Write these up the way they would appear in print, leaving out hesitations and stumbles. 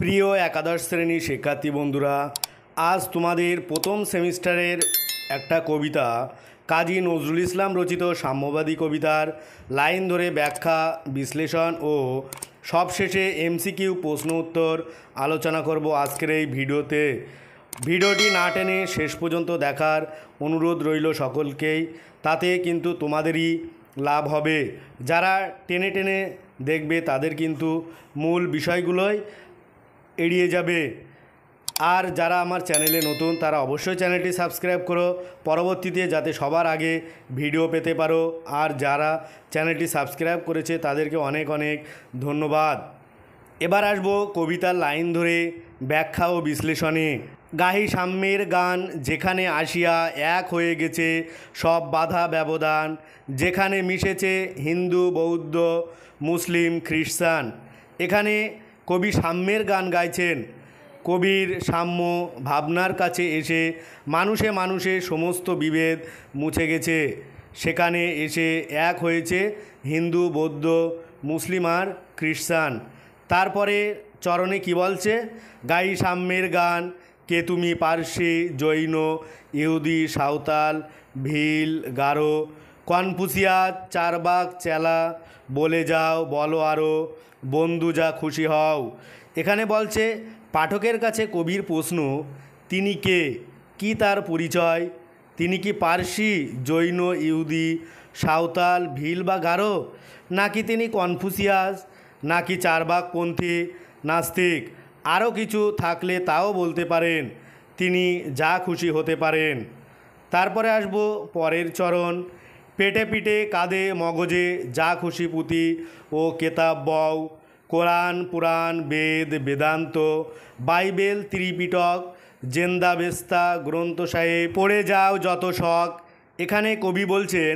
প্রিয় একাদশ শ্রেণী শিক্ষার্থী বন্ধুরা, আজ তোমাদের প্রথম সেমিস্টারের একটা কবিতা কাজী নজরুল ইসলাম রচিত সাম্যবাদী কবিতার লাইন ধরে ব্যাখ্যা, বিশ্লেষণ ও সবশেষে এমসিকিউ প্রশ্ন উত্তর আলোচনা করব আজকের এই ভিডিওতে। ভিডিওটি না টেনে শেষ পর্যন্ত দেখার অনুরোধ রইল সকলকেই, তাতে কিন্তু তোমাদেরই লাভ হবে। যারা টেনে টেনে দেখবে তাদের কিন্তু মূল বিষয়গুলোই এড়িয়ে যাবে। আর যারা আমার চ্যানেলে নতুন তারা অবশ্যই চ্যানেলটি সাবস্ক্রাইব করো, পরবর্তীতে যাতে সবার আগে ভিডিও পেতে পারো। আর যারা চ্যানেলটি সাবস্ক্রাইব করেছে তাদেরকে অনেক অনেক ধন্যবাদ। এবার আসবো কবিতার লাইন ধরে ব্যাখ্যা ও বিশ্লেষণে। গাহি সাম্যের গান, যেখানে আসিয়া এক হয়ে গেছে সব বাধা ব্যবধান, যেখানে মিশেছে হিন্দু, বৌদ্ধ, মুসলিম, খ্রিস্টান। এখানে কবি সাম্যের গান গাইছেন। কবির সাম্য ভাবনার কাছে এসে মানুষে মানুষে সমস্ত বিভেদ মুছে গেছে। সেখানে এসে এক হয়েছে হিন্দু, বৌদ্ধ, মুসলিম আর খ্রিস্টান। তারপরে চরণে কি বলছে? গাই সাম্যের গান, কে তুমি পার্সি, জৈন, ইহুদি, সাঁওতাল, ভিল, গারো, কনফুসিয়াস, চারবাক, চেলা, বলে যাও বলো আরও, বন্ধু যা খুশি হও। এখানে বলছে পাঠকের কাছে কবির প্রশ্ন, তিনি কে, কি তার পরিচয়? তিনি কি পার্সি, জৈন, ইহুদি, সাঁওতাল, ভিল বা গারো, নাকি তিনি কনফুসিয়াস, নাকি চারবাকপন্থী, নাস্তিক? আরও কিছু থাকলে তাও বলতে পারেন, তিনি যা খুশি হতে পারেন। তারপরে আসবো পরের চরণ। পেটে পিঠে কাঁধে মগজে যা খুশি পুঁথি ও কেতাব বও, কোরআন, পুরাণ, বেদ, বেদান্ত, বাইবেল, ত্রিপিটক, জেন্দাবেস্তা, গ্রন্থ সাহেব, পড়ে যাও যত শখ। এখানে কবি বলছেন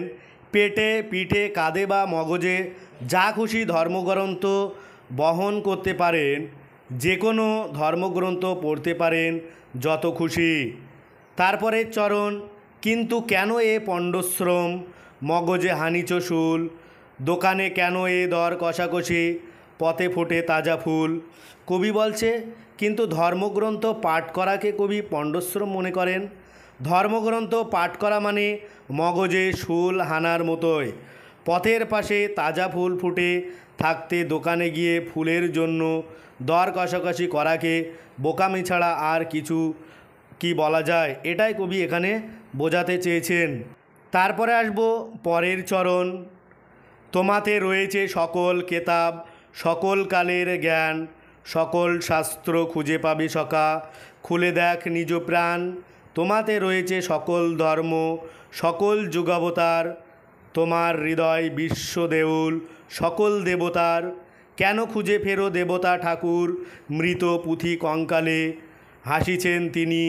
পেটে পিঠে কাঁধে বা মগজে যা খুশি ধর্মগ্রন্থ বহন করতে পারেন, যে কোনো ধর্মগ্রন্থ পড়তে পারেন যত খুশি। তারপরে চরণ, কিন্তু কেন এ পণ্ডশ্রম, মগজে হানিচ শুল, দোকানে কেন এ দর কষাকষি, পথে ফোটে তাজা ফুল। কবি বলছে কিন্তু ধর্মগ্রন্থ পাঠ করাকে কবি পণ্ডশ্রম মনে করেন। ধর্মগ্রন্থ পাঠ করা মানে মগজে শুল হানার মতোই। পথের পাশে তাজা ফুল ফুটে থাকতে দোকানে গিয়ে ফুলের জন্য দর কষাকষি করাকে বোকামি ছাড়া আর কিছু কি বলা যায়? এটাই কবি এখানে বোঝাতে চেয়েছেন। তারপরে আসবো পরের চরণ। তোমাতে রয়েছে সকল কেতাব, সকল কালের জ্ঞান, সকল শাস্ত্র খুঁজে পাবে সখা, খুলে দেখ নিজ প্রাণ। তোমাতে রয়েছে সকল ধর্ম, সকল যুগাবতার, তোমার হৃদয় বিশ্ব দেউল সকল দেবতার। কেন খুঁজে ফেরো দেবতা ঠাকুর, মৃত পুঁথি কঙ্কালে, হাসিছেন তিনি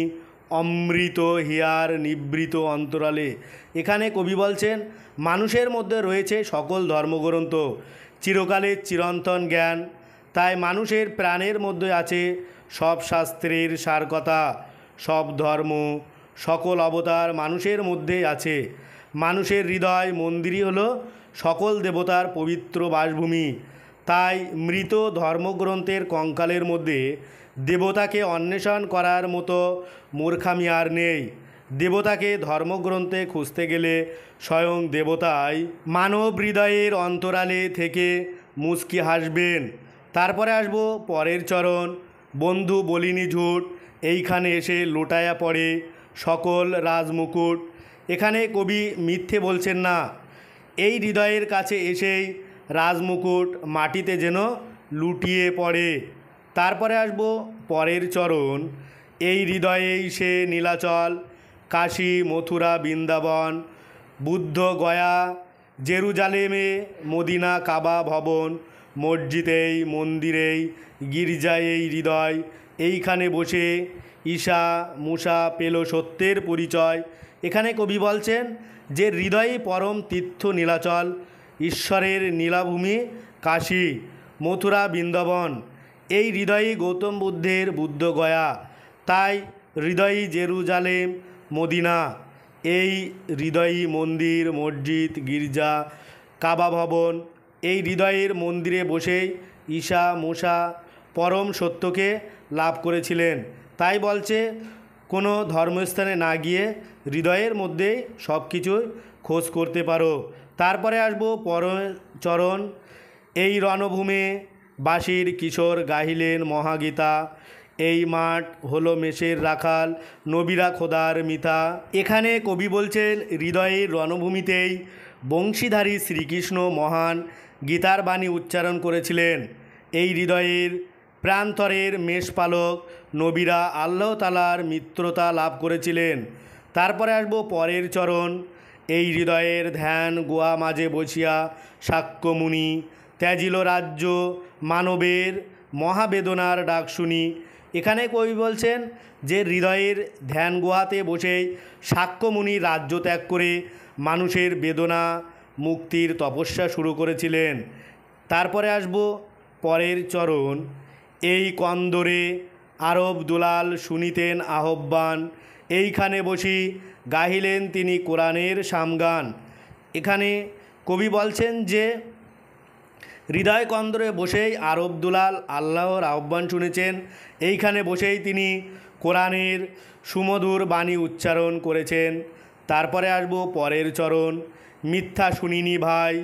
অমৃত হিয়ার নিবৃত অন্তরালে। এখানে কবি বলছেন মানুষের মধ্যে রয়েছে সকল ধর্মগ্রন্থ, চিরকালের চিরন্তন জ্ঞান। তাই মানুষের প্রাণের মধ্যে আছে সব শাস্ত্রের সার কথা। সব ধর্ম, সকল অবতার মানুষের মধ্যেই আছে। মানুষের হৃদয় মন্দিরই হলো সকল দেবতার পবিত্র বাসভূমি। তাই মৃত ধর্মগ্রন্থের কঙ্কালের মধ্যে দেবতাকে অন্বেষণ করার মতো মূর্খামি আর নেই। দেবতাকে ধর্মগ্রন্থে খুঁজতে গেলে স্বয়ং দেবতাই মানব হৃদয়ের অন্তরালে থেকে মুচকি হাসবেন। তারপরে আসবো পরের চরণ। বন্ধু বলিনি ঝুট, এইখানে এসে লোটায়া পড়ে সকল রাজমুকুট। এখানে কবি মিথ্যে বলছেন না। এই হৃদয়ের কাছে এসেই রাজমুকুট মাটিতে যেন লুটিয়ে পড়ে। তারপরে আসবো পরের চরণ। এই হৃদয়েই সে নীলাচল, কাশী, মথুরা, বৃন্দাবন, বুদ্ধ গয়া, জেরুজালেমে, মদিনা, কাবা ভবন, মসজিদেই, মন্দিরেই, গির্জায় এই হৃদয়, এইখানে বসে ঈশা মুসা পেল সত্যের পরিচয়। এখানে কবি বলছেন যে হৃদয়ই পরম তীর্থ নীলাচল, ঈশ্বরের নীলাভূমি কাশী, মথুরা, বৃন্দাবন। এই হৃদয়ই গৌতম বুদ্ধের বুদ্ধ গয়া। তাই হৃদয়ই জেরুজালেম, মদিনা। এই হৃদয়ই মন্দির, মসজিদ, গির্জা, কাবা ভবন। এই হৃদয়ের মন্দিরে বসেই ঈশা মুসা পরম সত্যকে লাভ করেছিলেন। তাই বলছে কোনো ধর্মস্থানে না গিয়ে হৃদয়ের মধ্যেই সব কিছুই খোঁজ করতে পারো। তারপরে আসবো পরচরণ। এই রণভূমে বাঁশির কিশোর গাহিলেন মহাগীতা। এই মাঠ হলো মেষের রাখাল, নবীরা খোদার মিতা। এখানে কবি বলছেন হৃদয়ের রণভূমিতেই বংশীধারী শ্রীকৃষ্ণ মহান গীতার বাণী উচ্চারণ করেছিলেন। এই হৃদয়ের প্রান্তরের মেষপালক নবীরা আল্লাহ তাআলার মিত্রতা লাভ করেছিলেন। তারপরে আসবো পরের চরণ। এই হৃদয়ের ধ্যান গুহা মাঝে বসিয়া শাক্যমুনি ত্যাজিল রাজ্য মানবের মহাবেদনার ডাক শুনি। এখানে কবি বলছেন যে হৃদয়ের ধ্যান গুহাতে বসেই শাক্যমুনি রাজ্য ত্যাগ করে মানুষের বেদনা মুক্তির তপস্যা শুরু করেছিলেন। তারপরে আসবো পরের চরণ। এই কন্দরে আরব দুলাল শুনিতেন আহ্বান। এইখানে বসি গাহিলেন তিনি কোরআনের সামগান। এখানে কবি বলছেন যে হৃদয় কন্দরে বসেই আরব দুলাল আল্লাহর আহ্বান শুনেছেন। এইখানে বসেই তিনি কোরআনের সুমধুর বাণী উচ্চারণ করেছেন। তারপরে আসবো পরের চরণ। মিথ্যা শুনিনি ভাই,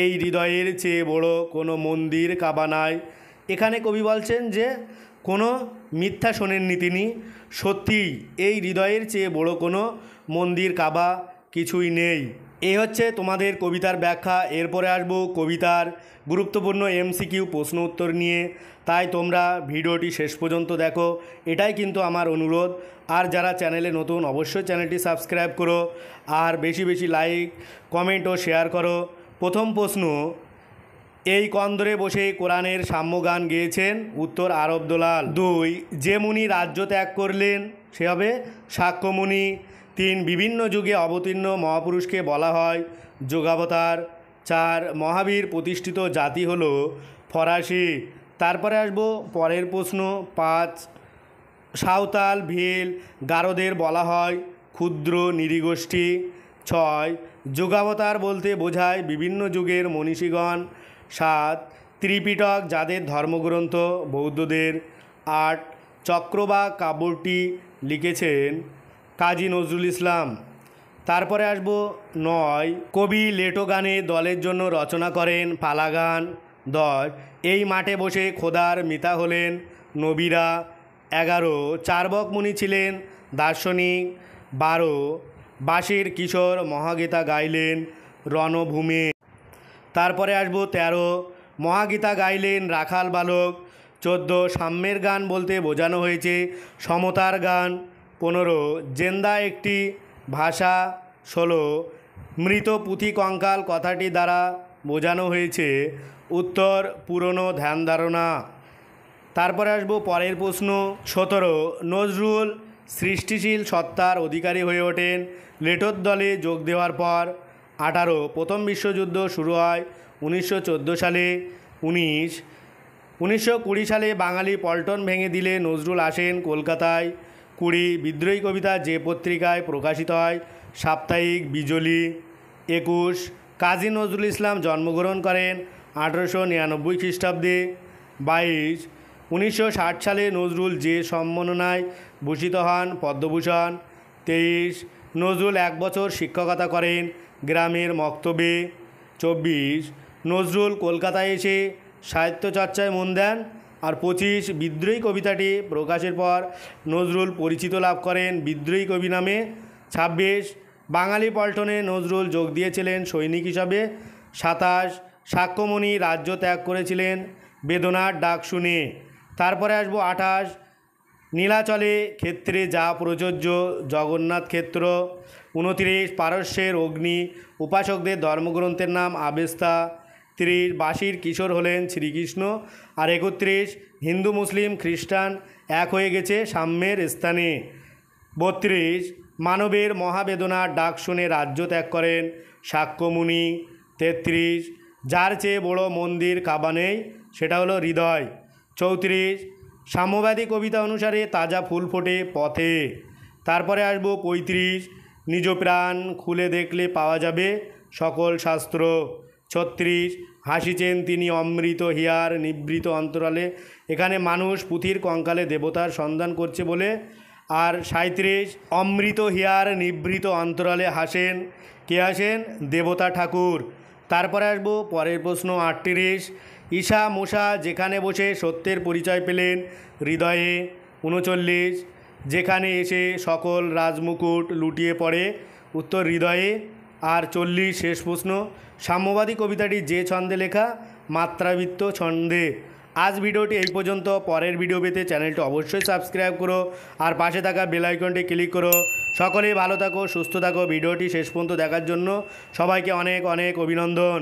এই হৃদয়ের চেয়ে বড় কোনো মন্দির কাবা নাই। এখানে কবি বলছেন যে কোনো মিথ্যা শোনেননি তিনি, সত্যিই এই হৃদয়ের চেয়ে বড় কোনো মন্দির কাবা কিছুই নেই। এই হচ্ছে তোমাদের কবিতার ব্যাখ্যা। এরপরে আসবো কবিতার গুরুত্বপূর্ণ এমসিকিউ প্রশ্ন উত্তর নিয়ে। তাই তোমরা ভিডিওটি শেষ পর্যন্ত দেখো, এটাই কিন্তু আমার অনুরোধ। আর যারা চ্যানেলে নতুন অবশ্যই চ্যানেলটি সাবস্ক্রাইব করো, আর বেশি বেশি লাইক কমেন্ট ও শেয়ার করো। প্রথম প্রশ্ন, এই কন্দরে বসে কোরআনের সাম্যগান গেয়েছেন? উত্তর আরব দুলাল। 2, যে মুনি রাজ্য ত্যাগ করলেন সে হবে শাক্যমুনি। 3, বিভিন্ন যুগে অবতীর্ণ মহাপুরুষকে বলা হয় যোগাবতার। 4, মহাবীর প্রতিষ্ঠিত জাতি হলো ফরাসি। তারপরে আসবো পরের প্রশ্ন। 5, সাঁওতাল ভিল গারোদের বলা হয় ক্ষুদ্র নৃগোষ্ঠী। 6, যোগাবতার বলতে বোঝায় বিভিন্ন যুগের মনীষীগণ। 7, ত্রিপিটক যাদের ধর্মগ্রন্থ বৌদ্ধদের। 8, চক্রবাক কাব্যটি লিখেছেন কাজী নজরুল ইসলাম। তারপরে আসবো 9, কবি লেটো গানে দলের জন্য রচনা করেন পালা গান। 10, এই মাঠে বসে খোদার মিতা হলেন নবীরা। 11, চার্বক মুনি ছিলেন দার্শনিক। 12, বাঁশির কিশোর মহাগীতা গাইলেন রণভূমে। তারপরে আসবো 13, মহাগীতা গাইলেন রাখাল বালক। 14, সাম্যের গান বলতে বোঝানো হয়েছে সমতার গান। 15, জেন্দা একটি ভাষা। 16, মৃত পুঁথি কঙ্কাল কথাটি দ্বারা বোঝানো হয়েছে উত্তর পুরনো ধ্যান ধারণা। তারপরে আসবো পরের প্রশ্ন। 17, নজরুল সৃষ্টিশীল সত্তার অধিকারী হয়ে ওঠেন লেটোর দলে যোগ দেওয়ার পর। 18, প্রথম বিশ্বযুদ্ধ শুরু হয় 1914 সালে। 19, 1920 সালে বাঙালি পল্টন ভেঙে দিলে নজরুল আসেন কলকাতায়। 20, বিদ্রোহী কবিতা যে পত্রিকায় প্রকাশিত হয় সাপ্তাহিক বিজলি। 21, কাজী নজরুল ইসলাম জন্মগ্রহণ করেন 1899 খ্রিস্টাব্দে। 22, 1960 সালে নজরুল যে সম্মাননায় ভূষিত হন পদ্মভূষণ। 23, নজরুল 1 বছর শিক্ষকতা করেন গ্রামের মক্তবে। 24, নজরুল কলকাতায় এসে সাহিত্যচর্চায় মন দেন। আর 25, বিদ্রোহী কবিতাটি প্রকাশের পর নজরুল পরিচিত লাভ করেন বিদ্রোহী কবি নামে। 26, বাঙালি পল্টনে নজরুল যোগ দিয়েছিলেন সৈনিক হিসাবে। 27, শাক্যমুনি রাজ্য ত্যাগ করেছিলেন বেদনার ডাক শুনে। তারপরে আসবো 28, নীলাচলে ক্ষেত্রে যা প্রযোজ্য জগন্নাথ ক্ষেত্র। 29, পারস্যের অগ্নি উপাসকদের ধর্মগ্রন্থের নাম আবেস্তা। 30, বাঁশির কিশোর হলেন শ্রীকৃষ্ণ। আর 31, হিন্দু মুসলিম খ্রিস্টান এক হয়ে গেছে সাম্যের স্থানে। 32, মানবের মহাবেদনার ডাক শুনে রাজ্য ত্যাগ করেন শাক্যমুনি। 33, যার চেয়ে বড় মন্দির কাবা নেই সেটা হলো হৃদয়। 34, সাম্যবাদী কবিতা অনুসারে তাজা ফুল ফোটে পথে। তারপরে আসবো 35, নিজ প্রাণ খুলে দেখলে পাওয়া যাবে সকল শাস্ত্র। 36, হাসিছেন তিনি অমৃত হিয়ার নিভৃত অন্তরালে। এখানে মানুষ পুঁথির কঙ্কালে দেবতার সন্ধান করছে বলে। আর 37 অমৃত হিয়ার নিভৃত অন্তরালে হাসেন, কে আসেন? দেবতা ঠাকুর। তারপরে আসবো পরের প্রশ্ন 38 ঈশা মূষা যেখানে বসে সত্যের পরিচয় পেলেন হৃদয়ে। 39 যেখানে এসে সকল রাজমুকুট লুটিয়ে পড়ে, উত্তর হৃদয়ে। আর 40 শেষ প্রশ্ন সাম্যবাদী কবিতাটি যে ছন্দে লেখা? মাত্রাবৃত্ত ছন্দে। আজ ভিডিওটি এই পর্যন্ত। পরের ভিডিও পেতে চ্যানেলটি অবশ্যই সাবস্ক্রাইব করো আর পাশে থাকা বেল আইকনটি ক্লিক করো। সকলেই ভালো থাকো, সুস্থ থাকো। ভিডিওটি শেষ পর্যন্ত দেখার জন্য সবাইকে অনেক অনেক অভিনন্দন।